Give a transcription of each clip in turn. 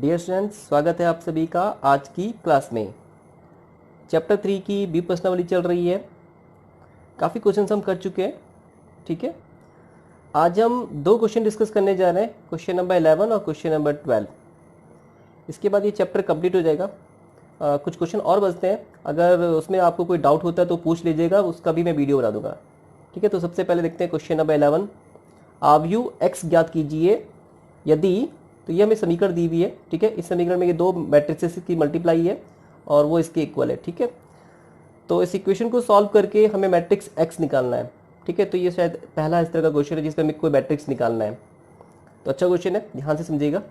Dear students, स्वागत है आप सभी का आज की क्लास में। चैप्टर 3 की बी प्रश्नावली चल रही है। काफ़ी क्वेश्चंस हम कर चुके हैं। ठीक है, आज हम दो क्वेश्चन डिस्कस करने जा रहे हैं, क्वेश्चन नंबर 11 और क्वेश्चन नंबर 12। इसके बाद ये चैप्टर कंप्लीट हो जाएगा। कुछ क्वेश्चन और बचते हैं, अगर उसमें आपको कोई डाउट होता है तो पूछ लीजिएगा, उसका भी मैं वीडियो बना दूंगा। ठीक है, तो सबसे पहले देखते हैं क्वेश्चन नंबर 11। आव्यूह x ज्ञात कीजिए यदि, तो ये हमें समीकरण दी हुई है। ठीक है, इस समीकरण में ये दो मैट्रिसेस की मल्टीप्लाई है और वो इसके इक्वल है। ठीक है, तो इस इक्वेशन को सॉल्व करके हमें मैट्रिक्स x निकालना है। ठीक है, तो ये शायद पहला इस तरह का क्वेश्चन है जिसमें हमें कोई मैट्रिक्स निकालना है। तो अच्छा क्वेश्चन है, ध्यान से समझिएगा।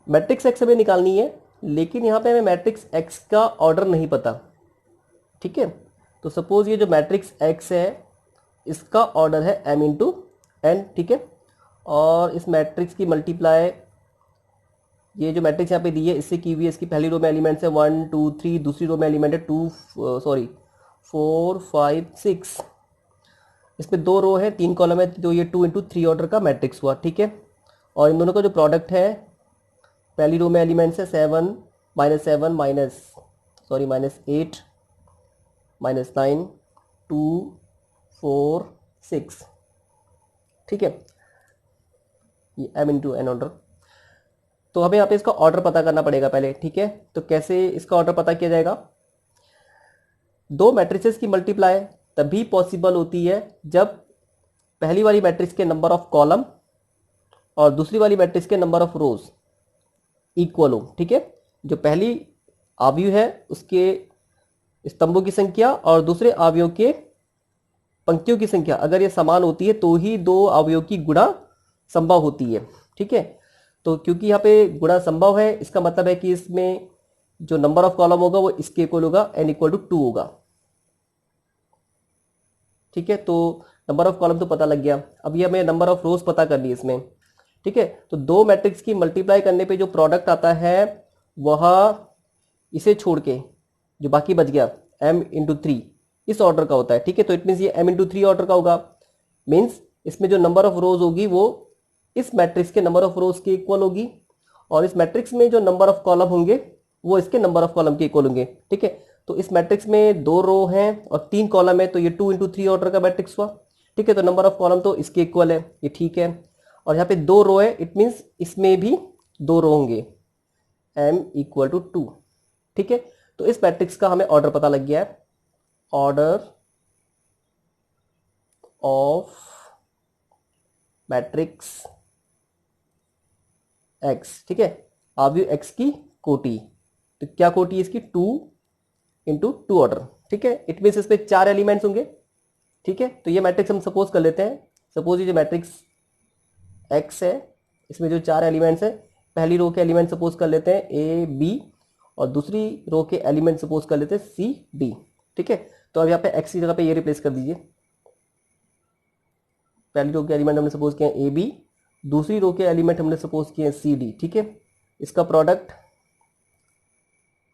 मैट्रिक्स x हमें निकालनी है, लेकिन यहाँ पे हमें मैट्रिक्स x का ऑर्डर नहीं पता। ठीक है, तो सपोज ये जो मैट्रिक्स x है इसका ऑर्डर है m इंटू n। ठीक है, और इस मैट्रिक्स की मल्टीप्लाई, ये जो मैट्रिक्स यहाँ पे दी है इससे की हुई है। इसकी पहली रो में एलिमेंट्स है 1 2 3, दूसरी रो में एलिमेंट है 4 5 6। इसमें दो रो है, 3 कॉलम है, तो ये 2 इंटू 3 ऑर्डर का मैट्रिक्स हुआ। ठीक है, और इन दोनों का जो प्रोडक्ट है, पहली रो में एलिमेंट्स है 7 -8 -9 2 4 6। ठीक है, ये m इंटू एन ऑर्डर। तो हमें यहाँ पे इसका ऑर्डर पता करना पड़ेगा पहले। ठीक है, तो कैसे इसका ऑर्डर पता किया जाएगा? दो मैट्रिसेस की मल्टीप्लाई तभी पॉसिबल होती है जब पहली वाली मैट्रिक्स के नंबर ऑफ कॉलम और दूसरी वाली मैट्रिक्स के नंबर ऑफ रोज इक्वल हो। ठीक है, जो पहली आव्यूह है उसके स्तंभों की संख्या और दूसरे आव्यूह के पंक्तियों की संख्या अगर ये समान होती है तो ही दो आव्यूह की गुणा संभव होती है। ठीक है, तो क्योंकि यहाँ पे गुणा संभव है, इसका मतलब है कि इसमें जो नंबर ऑफ कॉलम होगा वो इसके इक्वल होगा, n इक्वल टू 2 होगा। ठीक है, तो नंबर ऑफ कॉलम तो पता लग गया। अब ये हमें नंबर ऑफ रोज पता करनी है इसमें। ठीक है, तो दो मैट्रिक्स की मल्टीप्लाई करने पे जो प्रोडक्ट आता है वह इसे छोड़ के जो बाकी बच गया m इंटू 3 इस ऑर्डर का होता है। ठीक है, तो इट मीन्स ये m इंटू 3 ऑर्डर का होगा। मीन्स इसमें जो नंबर ऑफ रोज होगी वो इस मैट्रिक्स के नंबर ऑफ रोज के इक्वल होगी, और इस मैट्रिक्स में जो नंबर ऑफ कॉलम होंगे वो इसके नंबर ऑफ कॉलम के इक्वल होंगे। ठीक है, तो इस मैट्रिक्स में दो रो हैं और 3 कॉलम है, तो ये 2 इंटू 3 ऑर्डर का मैट्रिक्स हुआ। ठीक है, तो नंबर ऑफ कॉलम तो इसके इक्वल है, ये ठीक है। और यहाँ पे दो रो है, इट मीन्स इसमें भी दो रो होंगे, m इक्वल टू 2। ठीक है, तो इस मैट्रिक्स का हमें ऑर्डर पता लग गया है। Order of matrix x। ठीक है, आव्यूह x की कोटि, तो क्या कोटि है इसकी? 2 इंटू 2 ऑर्डर। ठीक है, इट मीन्स इसमें 4 एलिमेंट्स होंगे। ठीक है, तो ये मैट्रिक्स हम सपोज कर लेते हैं। सपोज ये जो मैट्रिक्स x है इसमें जो 4 एलिमेंट्स है, पहली रो के एलिमेंट सपोज कर लेते हैं a b और दूसरी रो के एलिमेंट सपोज कर लेते हैं c d। ठीक है, तो अब यहाँ पे x की जगह पे ये रिप्लेस कर दीजिए। पहली रो के एलिमेंट हमने सपोज किए हैं a b, दूसरी रो के एलिमेंट हमने सपोज किए हैं सी डी। ठीक है, इसका प्रोडक्ट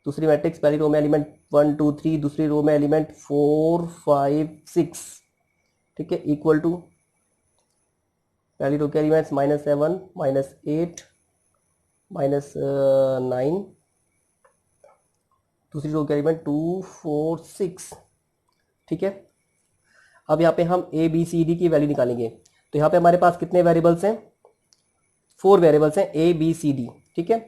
दूसरी मैट्रिक्स, पहली रो में एलिमेंट 1 2 3, दूसरी रो में एलिमेंट 4 5 6। ठीक है, इक्वल टू पहली रो के एलिमेंट्स -7 -8 -9, दूसरी रो के एलिमेंट 2 4 6। ठीक है, अब यहाँ पे हम ए बी सी डी की वैल्यू निकालेंगे। तो यहाँ पे हमारे पास कितने वेरिएबल्स हैं? 4 वेरिएबल्स हैं ए बी सी डी। ठीक है,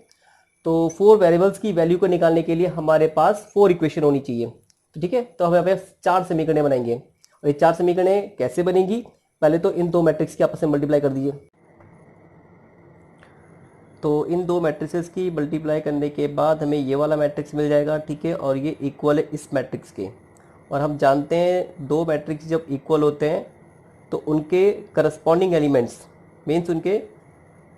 तो 4 वेरिएबल्स की वैल्यू को निकालने के लिए हमारे पास 4 इक्वेशन होनी चाहिए। तो ठीक है, तो हम यहाँ पे 4 समीकरणें बनाएंगे। और ये 4 समीकरणें कैसे बनेंगी? पहले तो इन दो मैट्रिक्स की आपस में मल्टीप्लाई कर दीजिए। तो इन दो मैट्रिक्स की मल्टीप्लाई करने के बाद हमें ये वाला मैट्रिक्स मिल जाएगा। ठीक है, और ये इक्वल है इस मैट्रिक्स के। और हम जानते हैं दो मैट्रिक्स जब इक्वल होते हैं तो उनके करस्पॉन्डिंग एलिमेंट्स मीन्स उनके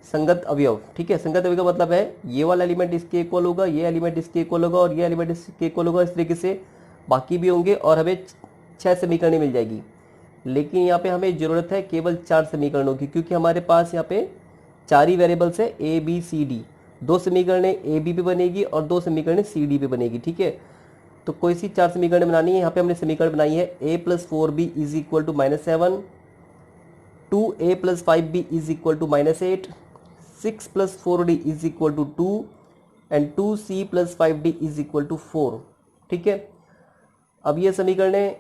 संगत अवयव। ठीक है, संगत अवयव का मतलब है ये वाला एलिमेंट इसके इक्वल होगा, ये एलिमेंट इसके इक्वल होगा और ये एलिमेंट इसके इक्वल होगा। इस तरीके से बाकी भी होंगे और हमें 6 समीकरण मिल जाएगी। लेकिन यहाँ पे हमें ज़रूरत है केवल 4 समीकरणों की, क्योंकि हमारे पास यहाँ पे 4 ही वेरिएबल्स है ए बी सी डी। 2 समीकरणें ए बी पे बनेगी और 2 समीकरणें सी डी पे बनेगी। ठीक है, तो कोई सी 4 समीकरण बनानी है। यहाँ पे हमने समीकरण बनाई है a + 4b is equal to -7, 2a + 5b is equal to -8, 6 plus 4d is equal to 2 and 2c plus 5d is equal to 4। ठीक है, अब ये समीकरणें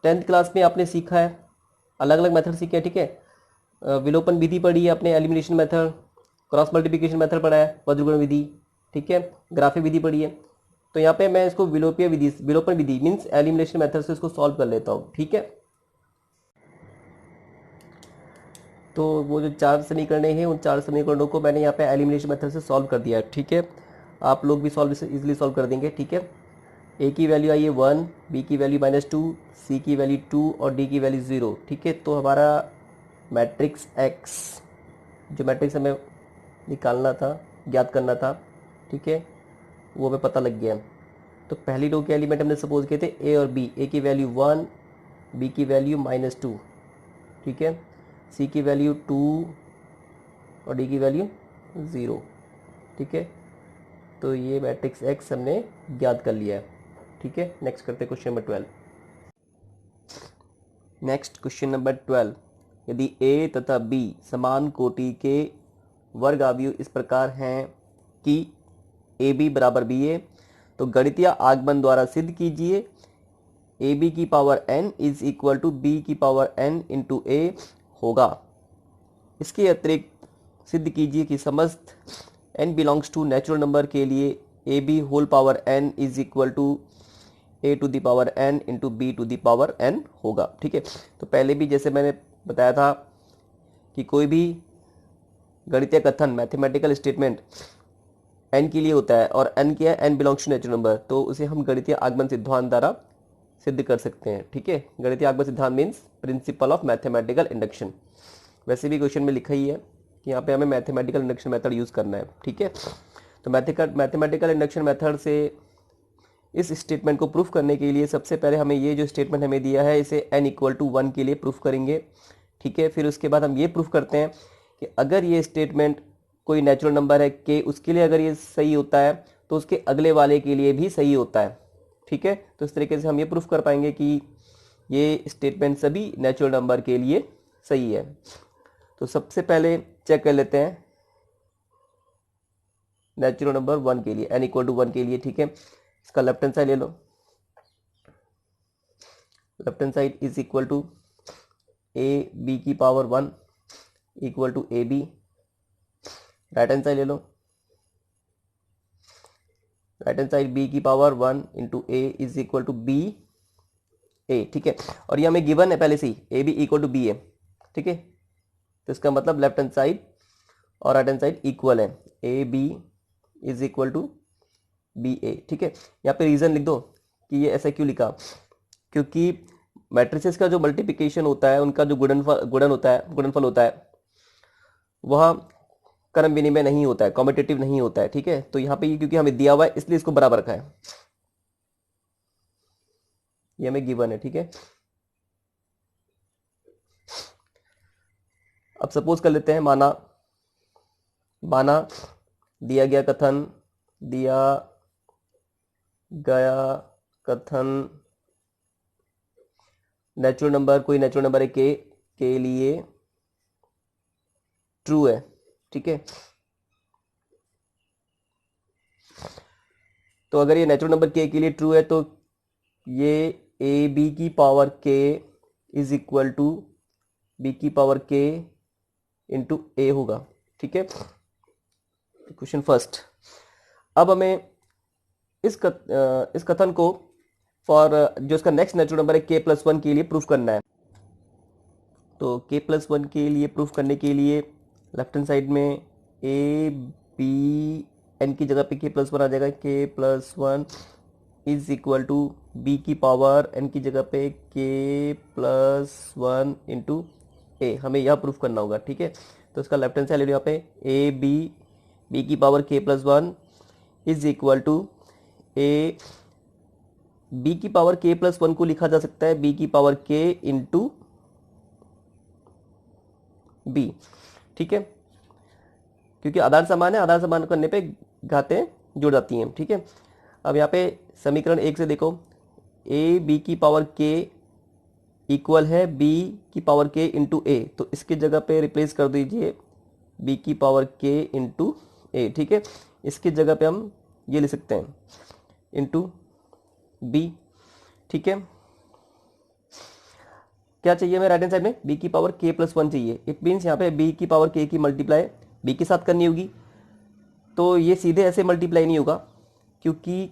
10th क्लास में आपने सीखा है, अलग अलग मेथड सीखे हैं। ठीक है, विलोपन विधि पढ़ी है आपने, elimination method, cross multiplication method पढ़ा है, वज्रगुण विधि, ठीक है, ग्राफी विधि पढ़ी है। तो यहाँ पे मैं इसको विलोपन विधि मीन्स एलिमिनेशन मेथड से इसको सॉल्व कर लेता हूँ। ठीक है, तो वो जो 4 समीकरणें हैं उन 4 समीकरणों को मैंने यहाँ पे एलिमिनेशन मेथड से सॉल्व कर दिया है। ठीक है, आप लोग भी इजीली सॉल्व कर देंगे। ठीक है, ए की वैल्यू आई है 1, बी की वैल्यू -2, सी की वैल्यू 2 और डी की वैल्यू 0। ठीक है, तो हमारा मैट्रिक्स एक्स, जो मैट्रिक्स हमें निकालना था, ज्ञात करना था, ठीक है, वो हमें पता लग गया। तो पहली रो के एलिमेंट हमने सपोज किए थे ए और बी। ए की वैल्यू 1, बी की वैल्यू -2, ठीक है, सी की वैल्यू 2 और डी की वैल्यू 0। ठीक है, तो ये मैट्रिक्स एक्स हमने ज्ञात कर लिया है। ठीक है, नेक्स्ट करते हैं question number 12। Next question number 12, यदि ए तथा बी समान कोटि के वर्ग अवयव इस प्रकार हैं कि ए बी बराबर बी ए, तो गणितीय आगमन द्वारा सिद्ध कीजिए ए बी की power n is equal to B की पावर n इंटू ए होगा। इसके अतिरिक्त सिद्ध कीजिए कि समस्त n belongs to natural number के लिए A B whole power n is equal to A to the power n into B to the power n होगा। ठीक है, तो पहले भी जैसे मैंने बताया था कि कोई भी गणितीय कथन मैथमेटिकल स्टेटमेंट n के लिए होता है और n क्या है, n belongs to natural number, तो उसे हम गणितीय आगमन सिद्धांत द्वारा सिद्ध कर सकते हैं। ठीक है, गणितीय आगमन सिद्धांत means principal of mathematical induction. वैसे भी क्वेश्चन में लिखा ही है कि यहाँ पे हमें मैथमेटिकल इंडक्शन मेथड यूज करना है। ठीक है, तो मैथमेटिकल इंडक्शन मेथड से इस स्टेटमेंट को प्रूफ करने के लिए सबसे पहले हमें ये जो स्टेटमेंट हमें दिया है इसे n इक्वल टू 1 के लिए प्रूफ करेंगे। ठीक है, फिर उसके बाद हम ये प्रूफ करते हैं कि अगर ये स्टेटमेंट कोई नेचुरल नंबर है के, उसके लिए अगर ये सही होता है तो उसके अगले वाले के लिए भी सही होता है। ठीक है, तो इस तरीके से हम ये प्रूफ कर पाएंगे कि ये स्टेटमेंट सभी नेचुरल नंबर के लिए सही है। तो सबसे पहले चेक कर लेते हैं नेचुरल नंबर 1 के लिए, n इक्वल टू 1 के लिए। ठीक है, इसका लेफ्ट हैंड साइड ले लो, left hand side is equal to A B की power 1 equal to A b. Right hand side ले लो, राइट हैंड साइड बी की power 1 into a is equal to b a. ठीक है, और ये हमें गिवन है पहले से ही a B equal to b a. ठीक है, तो इसका मतलब लेफ्ट हैंड साइड और राइट हैंड साइड इक्वल है, a b is equal to b a. ठीक है, यहाँ पे रीजन लिख दो कि ये ऐसा क्यों लिखा, क्योंकि मैट्रिसेस का जो मल्टीप्लिकेशन होता है, उनका जो गुणनफल होता है वह क्रम विनिमय नहीं होता है, कॉम्पिटिटिव नहीं होता है। ठीक है, तो यहाँ पे ये क्योंकि हमें दिया हुआ है इसलिए इसको बराबर रखा है, ये हमें गिवन है। ठीक है, अब सपोज कर लेते हैं, माना दिया गया कथन नेचुरल नंबर, कोई नेचुरल नंबर है के लिए ट्रू है। ठीक है, तो अगर ये नेचुरल नंबर के लिए ट्रू है तो ये ए बी की पावर के इज इक्वल टू बी की पावर के इंटू ए होगा। ठीक है, क्वेश्चन फर्स्ट। अब हमें इस कथन को फॉर जो इसका नेक्स्ट नेचुरल नंबर है के प्लस 1 के लिए प्रूफ करना है। तो के प्लस 1 के लिए प्रूफ करने के लिए लेफ्ट हैंड साइड में ए बी एन की जगह पे के प्लस 1 आ जाएगा, K plus 1 is equal to B की पावर एन की जगह पे के प्लस 1 इंटू ए, हमें यह प्रूफ करना होगा। ठीक है, तो इसका लेफ्ट हैंड साइड यहाँ पे ए बी की power K plus 1 is equal to A B की पावर के प्लस 1 को लिखा जा सकता है बी की पावर के इंटू बी। ठीक है, क्योंकि आधार समान है, आधार समान करने पे घातें जुड़ जाती हैं। ठीक है, अब यहाँ पे समीकरण 1 से देखो, ए बी की पावर के इक्वल है बी की पावर के इंटू ए, तो इसकी जगह पे रिप्लेस कर दीजिए बी की पावर के इंटू ए, ठीक है। इसकी जगह पे हम ये लिख सकते हैं इंटू बी, ठीक है। क्या चाहिए हमें राइट हैंड साइड में, बी की पावर के प्लस 1 चाहिए। इट मीन्स यहाँ पे बी की पावर के की मल्टीप्लाई बी के साथ करनी होगी। तो ये सीधे ऐसे मल्टीप्लाई नहीं होगा, क्योंकि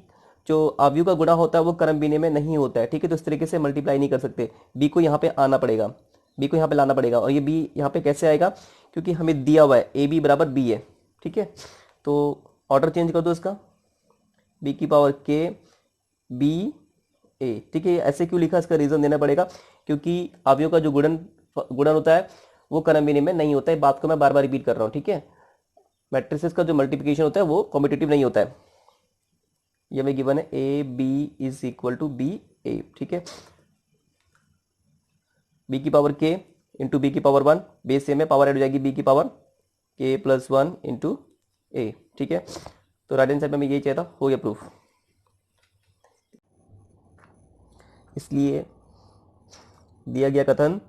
जो अवयव का गुणा होता है वो क्रम बिने में नहीं होता है, ठीक है। तो इस तरीके से मल्टीप्लाई नहीं कर सकते, बी को यहाँ पे आना पड़ेगा, बी को यहाँ पे लाना पड़ेगा। और ये बी यहाँ पे कैसे आएगा, क्योंकि हमें दिया हुआ है ए बी बराबर बी है, ठीक है। तो ऑर्डर चेंज कर दो इसका, बी की पावर के बी ए, ठीक है। ऐसे क्यों लिखा, इसका रीजन देना पड़ेगा, क्योंकि अवयव का जो गुणन होता है वो क्रम बिने में नहीं होता है। बात को मैं बार बार रिपीट कर रहा हूँ, ठीक है। मैट्रिसेस का जो मल्टीप्लिकेशन होता है वो कॉम्पिटिटिव नहीं होता है। ये हमें गिवन है a b is equal to b a, ठीक है। बी की पावर के इंटू बी की पावर 1, बेस से में पावर ऐड हो जाएगी बी की power K plus 1 into A, ठीक है। तो राइट हैंड साइड में हमें यही चाहिए था, हो गया प्रूफ। इसलिए दिया गया कथन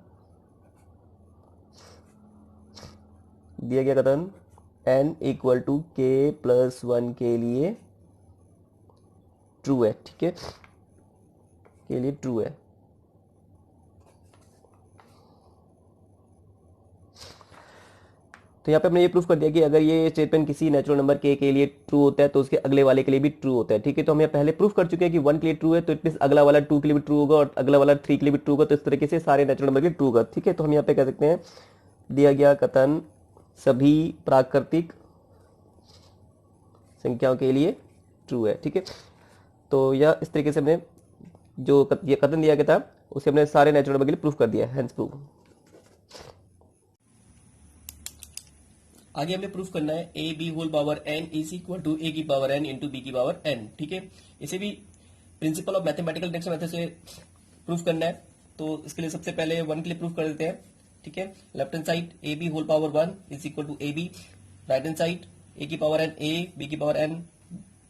n इक्वल टू के प्लस 1 के लिए ट्रू है, ठीक है, के लिए ट्रू है। तो यहाँ पे हमने ये प्रूफ कर दिया कि अगर ये स्टेटमेंट किसी नेचुरल नंबर के लिए ट्रू होता है तो उसके अगले वाले के लिए भी ट्रू होता है, ठीक है। तो हम यहाँ पहले प्रूफ कर चुके हैं कि 1 के लिए ट्रू है, तो इट मींस अगला वाला 2 के लिए भी ट्रू होगा और अगला वाला 3 के लिए भी ट्रू होगा। तो इस तरीके से सारे नेचुरल नंबर के लिए ट्रू होगा, ठीक है। तो हम यहाँ पे कह सकते हैं दिया गया कथन सभी प्राकृतिक संख्याओं के लिए ट्रू है, ठीक है। तो यह इस तरीके से हमने जो ये कथन दिया गया था उसे हमने सारे नेचुरल नंबर के लिए प्रूफ कर दिया, हेंस प्रूफ। आगे हमें प्रूफ करना है a B whole power n is equal to a की पावर एन इंटू बी की पावर एन, ठीक है। इसे भी principle of mathematical induction method से प्रूफ करना है। तो इसके लिए सबसे पहले 1 के लिए प्रूफ कर देते हैं, ठीक है। Left hand side a B whole power 1 is equal to A b, right hand side a की पावर एन ए बी की पावर एन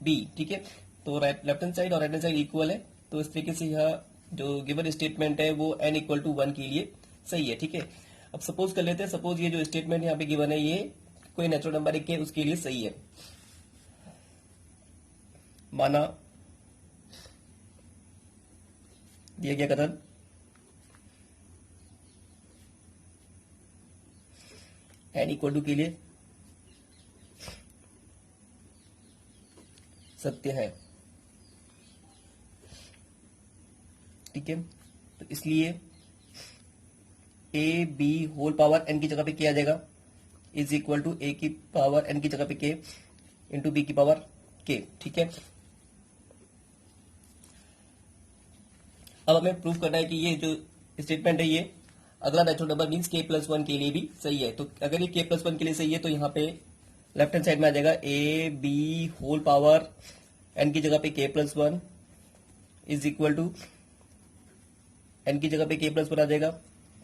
बी, ठीक है। तो लेफ्ट हैंड साइड और राइट हैंड साइड इक्वल है। तो इस तरीके से यह जो गिवन स्टेटमेंट है वो n इक्वल टू 1 के लिए सही है, ठीक है। अब सपोज कर लेते हैं, सपोज ये जो स्टेटमेंट यहाँ पे गिवन है ये कोई नेचुरल नंबर के उसके लिए सही है। माना दिया गया कथन n इक्वल टू के लिए सत्य है, ठीक है। तो इसलिए A B whole power n की जगह पे किया जाएगा इज इक्वल टू ए की पावर n की जगह पे k इंटू बी की पावर k, ठीक है। अब हमें प्रूफ करना है कि ये जो स्टेटमेंट है ये अगला natural number means k plus 1 के लिए भी सही है। तो अगर ये k प्लस 1 के लिए सही है तो यहाँ पे लेफ्ट हैंड साइड में आ जाएगा A B whole power n की जगह पे k plus 1 is equal to n की जगह पे k प्लस 1 आ जाएगा,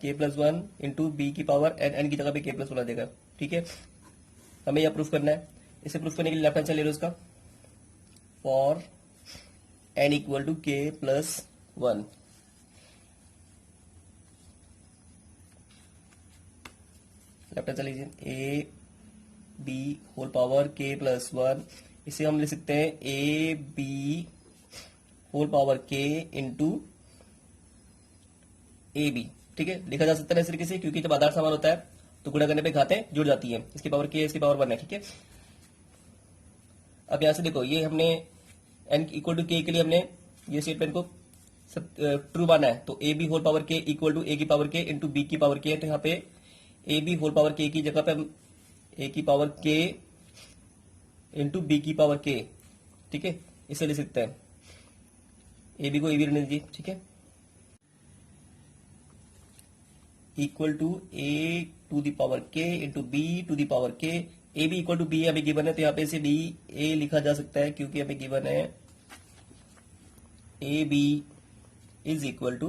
k प्लस 1 इंटू बी की पावर n की जगह पे k प्लस 1 आ जाएगा, ठीक है। हमें यह प्रूफ करना है। इसे प्रूफ करने के लिए लेफ्ट हैंड साइड ले लो इसका, for n equal to k plus 1, left hand side लीजिए a B whole power k plus 1, इसे हम लिख सकते हैं a B whole power k into a b, ठीक है। लिखा जा सकता है इस तरीके से, क्योंकि जब आधार समान होता है तो गुणा करने पे घातें जुड़ जाती है। इसकी पावर k इसकी पावर 1 है, ठीक है। अब यहां से देखो ये हमने n इक्वल टू k के लिए हमने ये स्टेटमेंट को ट्रू माना है। तो a B whole power k equal to a की पावर k इंटू बी की पावर k है। तो यहाँ पे A B whole power k की जगह पे हम ए की पावर k इंटू बी की पावर k, ठीक है, इसे लिख सकते हैं। ए बी को ए बी रहने दीजिए, ठीक है, equal to A to the power k into B to the power k। A B equal to B हमें गिवन है तो यहाँ पे इसे बी ए लिखा जा सकता है, क्योंकि हमें गिवन है a b is equal to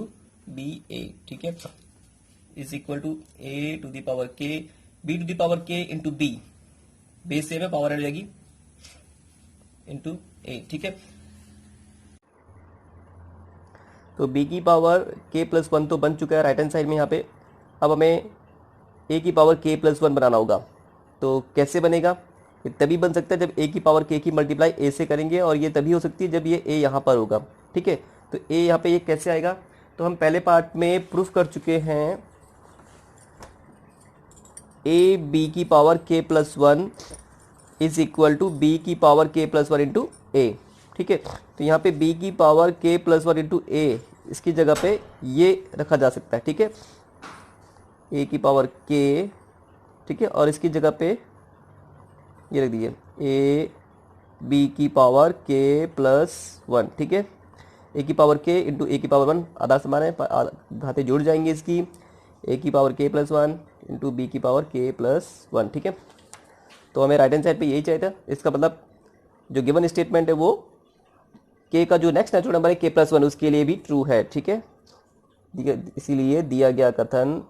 b a, ठीक है, is equal to A to the power k b to the power k into b, base से में पावर आ जाएगी इंटू ए, ठीक है। तो b की पावर k प्लस 1 तो बन चुका है राइट हैंड साइड में यहाँ पे। अब हमें a की पावर k प्लस 1 बनाना होगा, तो कैसे बनेगा, ये तभी बन सकता है जब a की पावर k की मल्टीप्लाई a से करेंगे, और ये तभी हो सकती है जब ये a यहाँ पर होगा। ठीक है, तो a यहाँ पे ये कैसे आएगा, तो हम पहले पार्ट में प्रूफ कर चुके हैं a b की power k plus 1 is equal to b की power k plus 1 into A. ठीक है, तो यहाँ पे b की power k plus 1 into A, इसकी जगह पे ये रखा जा सकता है। ठीक है, a की पावर k, ठीक है, और इसकी जगह पे ये रख दीजिए a b की पावर k प्लस 1। ठीक है, a की पावर k इंटू ए की पावर 1, आधा समान है, घातें जुड़ जाएंगी इसकी, a की power k plus 1 into B की पावर k प्लस 1। ठीक है, तो हमें राइट हैंड साइड पे यही चाहिए था। इसका मतलब जो गिवन स्टेटमेंट है वो k का जो नेक्स्ट नेचुरल नंबर है k प्लस 1 उसके लिए भी ट्रू है। ठीक है, इसीलिए दिया गया कथन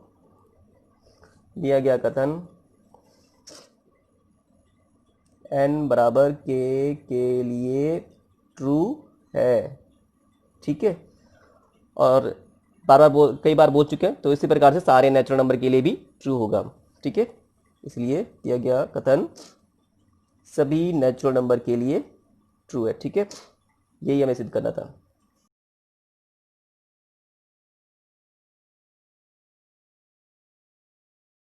n बराबर k के लिए ट्रू है। ठीक है, और कई बार बोल चुके हैं, तो इसी प्रकार से सारे नेचुरल नंबर के लिए भी ट्रू होगा। ठीक है, इसलिए दिया गया कथन सभी नेचुरल नंबर के लिए ट्रू है। ठीक है, यही हमें सिद्ध करना था।